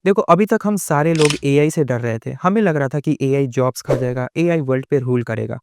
देखो, अभी तक हम सारे लोग एआई से डर रहे थे। हमें लग रहा था कि एआई जॉब्स खा जाएगा, एआई वर्ल्ड पे रूल करेगा।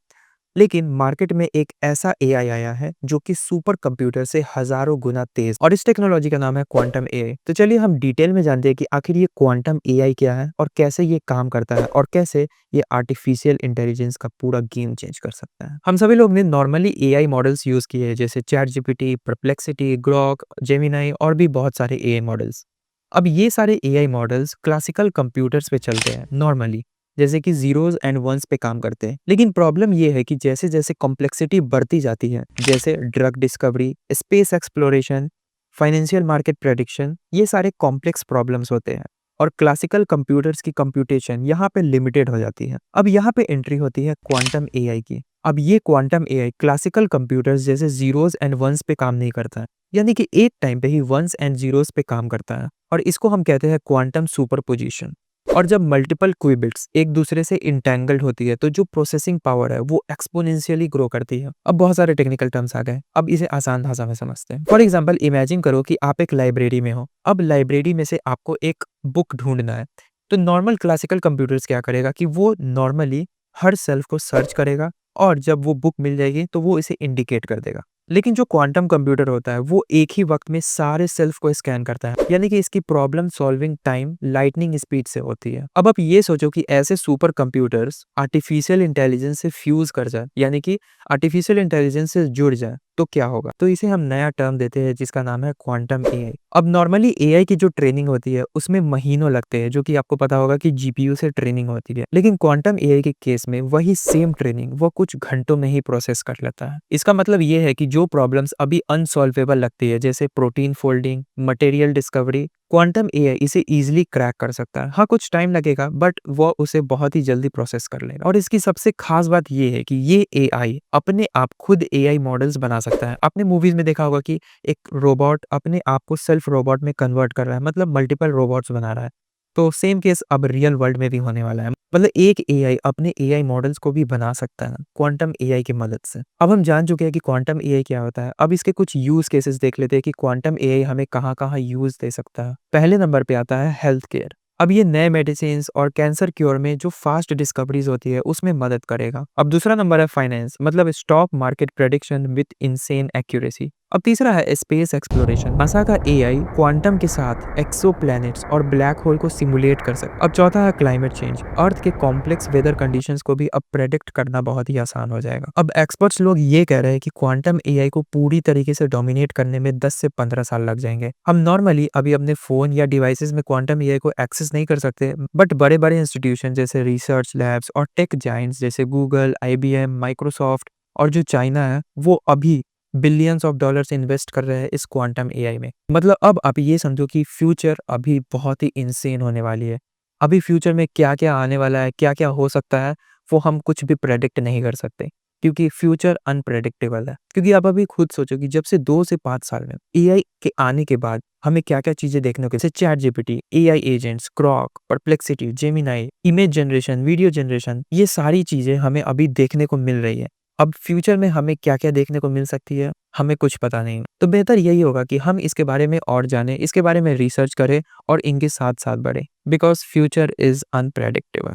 लेकिन मार्केट में एक ऐसा एआई आया है जो कि सुपर कंप्यूटर से हज़ारों गुना तेज़, और इस टेक्नोलॉजी का नाम है क्वांटम एआई। तो चलिए हम डिटेल में जानते हैं कि आखिर ये क्वांटम एआई क्या है और कैसे ये काम करता है और कैसे ये आर्टिफिशियल इंटेलिजेंस का पूरा गेम चेंज कर सकता है। हम सभी लोग ने नॉर्मली एआई मॉडल्स यूज़ किए हैं, जैसे chat GPT, perplexity, Grok, Gemini और भी बहुत सारे एआई मॉडल्स। अब ये सारे एआई मॉडल्स क्लासिकल कंप्यूटर्स पे चलते हैं नॉर्मली, जैसे कि ज़ीरोज़ एंड वन्स पे काम करते हैं। लेकिन प्रॉब्लम ये है कि जैसे-जैसे कॉम्प्लेक्सिटी बढ़ती जाती है, जैसे drug discovery, space exploration, financial market prediction, ये सारे कॉम्प्लेक्स प्रॉब्लम्स होते हैं और क्लासिकल कंप्यूटर्स की कंप्यूटेशन यहाँ पे लिमिटेड हो जाती है। अब यहाँ पे एंट्री होती है क्वांटम एआई की। अब ये क्वांटम एआई क्लासिकल कंप्यूटर्स जैसे ज़ीरोज़ एंड वन्स पे काम नहीं करता है, यानी कि एक टाइम पे ही वन्स एंड ज़ीरोज़ पे काम करता है, और इसको हम कहते हैं क्वांटम सुपरपोजिशन। और जब मल्टीपल क्यूबिट्स एक दूसरे से इंटेंगल्ड होती है तो जो प्रोसेसिंग पावर है वो एक्सपोनेंशियली ग्रो करती है। अब बहुत सारे टेक्निकल टर्म्स आ गए, अब इसे आसान भाषा में समझते हैं। फॉर एग्जांपल इमेजिन करो कि आप एक लाइब्रेरी में हो। अब लाइब्रेरी में से आपको एक बुक ढूंढना है। तो नॉर्मल क्लासिकल कंप्यूटर्स क्या करेगा कि वो नॉर्मली हर सेल्फ को सर्च करेगा, और जब वो बुक मिल जाएगी तो वो इसे इंडिकेट कर देगा। लेकिन जो क्वांटम कंप्यूटर होता है वो एक ही वक्त में सारे सेल्फ को स्कैन करता है, यानी कि इसकी problem solving time lightning speed से होती है। अब आप ये सोचो कि ऐसे सुपर कंप्यूटर्स आर्टिफिशियल इंटेलिजेंस से फ्यूज कर जाए, यानी कि आर्टिफिशियल इंटेलिजेंस से जुड़ जाए, तो क्या होगा? तो इसे हम नया टर्म देते हैं जिसका नाम है क्वांटम एआई। अब नॉर्मली एआई की जो ट्रेनिंग होती है उसमें महीनों लगते हैं, जो कि आपको पता होगा कि जीपीयू से ट्रेनिंग होती है। लेकिन क्वांटम एआई के केस में वही सेम ट्रेनिंग वो कुछ घंटों में ही प्रोसेस कर लेता है। इसका मतलब ये है कि जो प्रॉब्लम्स अभी अनसॉल्वेबल लगती है, जैसे protein folding, material discovery, quantum AI इसे इजीली क्रैक कर सकता है। हाँ, कुछ टाइम लगेगा, बट वो उसे बहुत ही जल्दी प्रोसेस कर लेगा। और इसकी सबसे खास बात ये है कि ये एआई अपने आप खुद एआई मॉडल्स बना सकता है। आपने मूवीज में देखा होगा कि एक रोबोट अपने आप को सेल्फ रोबोट में कन्वर्ट कर रहा है, मतलब मल्टीपल रोबोट्स बना रहा है। तो सेम केस अब रियल वर्ल्ड में भी होने वाला है। मतलब एक एआई अपने एआई मॉडल्स को भी बना सकता है क्वांटम एआई की मदद से। अब हम जान चुके हैं कि क्वांटम एआई क्या होता है। अब इसके कुछ यूज केसेस देख लेते हैं कि क्वांटम एआई हमें कहाँ-कहाँ यूज दे सकता है। पहले नंबर पे आता है हेल्थ केयर। अब ये नए मेडिसिन्स और कैंसर क्योर में जो फास्ट डिस्कवरीज होती है उसमें मदद करेगा। अब दूसरा नंबर है फाइनेंस, मतलब stock market prediction with insane accuracy. अब तीसरा है स्पेस एक्सप्लोरेशन। नासा का एआई क्वांटम के साथ एक्सोप्लैनेट्स और ब्लैक होल को सिमुलेट कर सकता। अब चौथा है क्लाइमेट चेंज। अर्थ के कॉम्प्लेक्स वेदर कंडीशंस को भी अब प्रेडिक्ट करना बहुत ही आसान हो जाएगा। अब एक्सपर्ट्स लोग ये कह रहे हैं कि क्वांटम एआई को पूरी तरीके से डोमिनेट करने में 10 से 15 साल लग जाएंगे। हम नॉर्मली अभी अपने फोन या डिवाइसेस में क्वांटम एआई को एक्सेस नहीं कर सकते, बट बड़े-बड़े इंस्टीट्यूशन जैसे रिसर्च लैब्स और टेक जायंट्स जैसे गूगल, आईबीएम, माइक्रोसॉफ्ट और जो चाइना है, वो अभी बिलियंस ऑफ डॉलर्स इन्वेस्ट कर रहे हैं इस क्वांटम एआई में। मतलब अब आप ये समझो कि फ्यूचर अभी बहुत ही इंसेन होने वाली है। अभी फ्यूचर में क्या-क्या आने वाला है, क्या-क्या हो सकता है, वो हम कुछ भी प्रेडिक्ट नहीं कर सकते, क्योंकि फ्यूचर अनप्रेडिक्टेबल है। क्योंकि आप अभी खुद सोचो कि जब से 2 से 5 साल में एआई के आने के बाद हमें क्या-क्या चीज़ें देखने को, जैसे chat GPT, AI agents, Grok, perplexity, Gemini, image generation, video generation, ये सारी चीज़ें हमें अभी देखने को मिल रही है। अब फ्यूचर में हमें क्या-क्या देखने को मिल सकती है, हमें कुछ पता नहीं। तो बेहतर यही होगा कि हम इसके बारे में और जानें, इसके बारे में रिसर्च करें और इनके साथ-साथ बढ़ें, बिकॉज़ फ्यूचर इज़ अनप्रेडिक्टेबल।